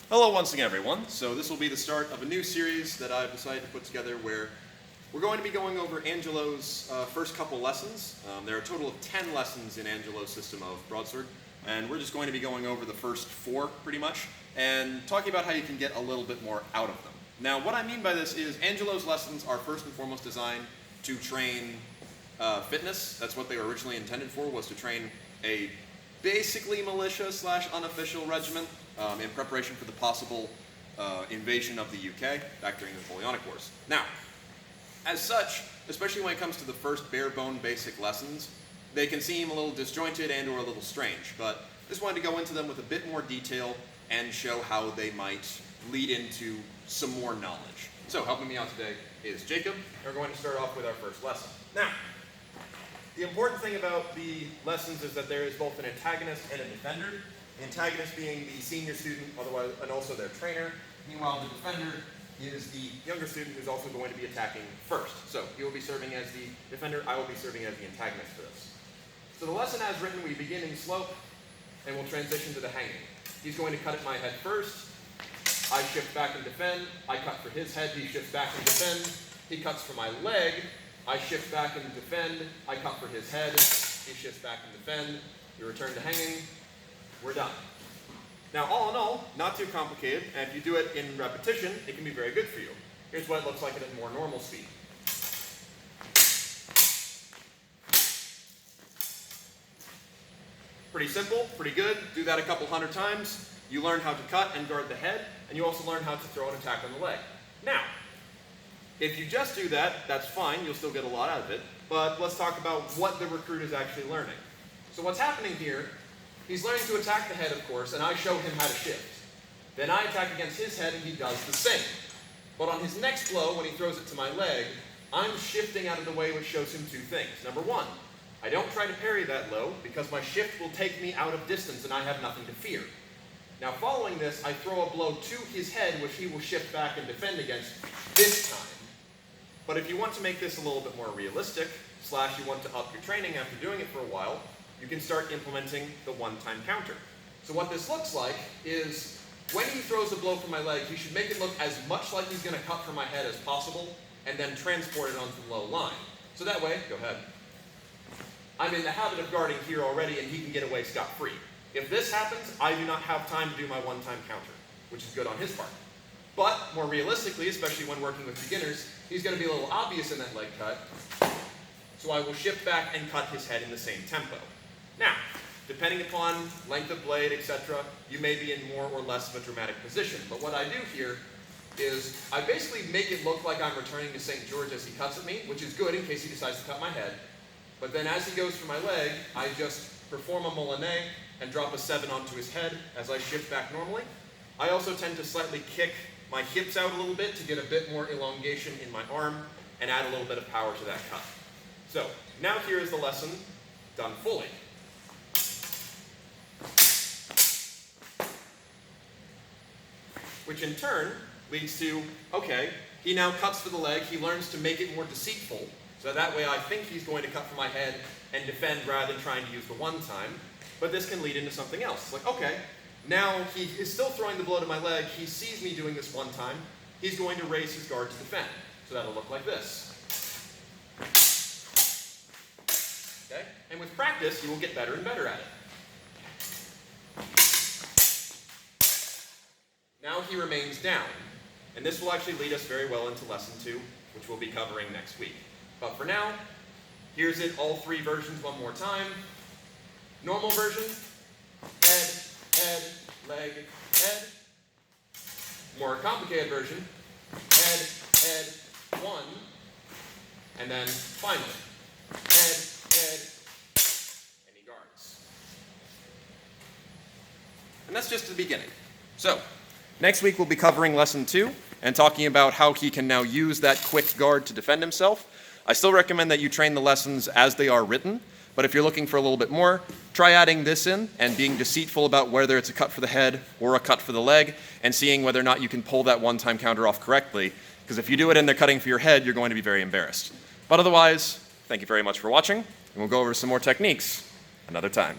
Hello once again, everyone. So this will be the start of a new series that I've decided to put together where we're going to be going over Angelo's first couple lessons. There are a total of 10 lessons in Angelo's system of Broadsword, and we're just going to be going over the first 4 pretty much, and talking about how you can get a little bit more out of them. Now what I mean by this is Angelo's lessons are first and foremost designed to train fitness. That's what they were originally intended for, was to train a basically militia / unofficial regiment in preparation for the possible invasion of the UK back during the Napoleonic Wars. Now, as such, especially when it comes to the first bare-bone basic lessons, they can seem a little disjointed and or a little strange, but I just wanted to go into them with a bit more detail and show how they might lead into some more knowledge. So helping me out today is Jacob, and we're going to start off with our first lesson. Now, the important thing about the lessons is that there is both an antagonist and a defender. The antagonist being the senior student, otherwise, and also their trainer. Meanwhile, the defender is the younger student who's also going to be attacking first. So he will be serving as the defender, I will be serving as the antagonist for this. So the lesson as written, we begin in slope, and we'll transition to the hanging. He's going to cut at my head first. I shift back and defend. I cut for his head, he shifts back and defends. He cuts for my leg. I shift back and defend. I cut for his head. He shifts back and defend. We return to hanging. We're done. Now, all in all, not too complicated, and if you do it in repetition, it can be very good for you. Here's what it looks like at a more normal speed. Pretty simple, pretty good. Do that a couple hundred times. You learn how to cut and guard the head, and you also learn how to throw an attack on the leg. Now, if you just do that, that's fine, you'll still get a lot out of it, but let's talk about what the recruit is actually learning. So what's happening here, he's learning to attack the head, of course, and I show him how to shift. Then I attack against his head, and he does the same. But on his next blow, when he throws it to my leg, I'm shifting out of the way, which shows him 2 things. Number 1, I don't try to parry that low, because my shift will take me out of distance, and I have nothing to fear. Now following this, I throw a blow to his head, which he will shift back and defend against this time. But if you want to make this a little bit more realistic, / you want to up your training after doing it for a while, you can start implementing the one-time counter. So what this looks like is, when he throws a blow from my leg, he should make it look as much like he's going to cut for my head as possible, and then transport it onto the low line. So that way, go ahead, I'm in the habit of guarding here already, and he can get away scot-free. If this happens, I do not have time to do my one-time counter, which is good on his part. But more realistically, especially when working with beginners, he's going to be a little obvious in that leg cut, so I will shift back and cut his head in the same tempo. Now, depending upon length of blade, etc., you may be in more or less of a dramatic position, but what I do here is I basically make it look like I'm returning to St. George as he cuts at me, which is good in case he decides to cut my head, but then as he goes for my leg, I just perform a molinet and drop a 7 onto his head as I shift back normally. I also tend to slightly kick my hips out a little bit to get a bit more elongation in my arm and add a little bit of power to that cut. So, now here is the lesson done fully. Which in turn leads to, okay, he now cuts for the leg, he learns to make it more deceitful, so that way I think he's going to cut for my head and defend rather than trying to use the one-time, but this can lead into something else. It's like, okay, now he is still throwing the blow to my leg, he sees me doing this one time, he's going to raise his guard to defend. So that'll look like this. Okay? And with practice, you will get better and better at it. Now he remains down, and this will actually lead us very well into lesson 2, which we'll be covering next week. But for now, here's it, all 3 versions one more time. Normal version, head, head, leg, head. More complicated version, head, head, 1, and then finally, head, head, and he guards. And that's just the beginning. So, next week we'll be covering lesson 2 and talking about how he can now use that quick guard to defend himself. I still recommend that you train the lessons as they are written, but if you're looking for a little bit more, try adding this in and being deceitful about whether it's a cut for the head or a cut for the leg, and seeing whether or not you can pull that one-time counter off correctly, because if you do it and they're cutting for your head, you're going to be very embarrassed. But otherwise, thank you very much for watching, and we'll go over some more techniques another time.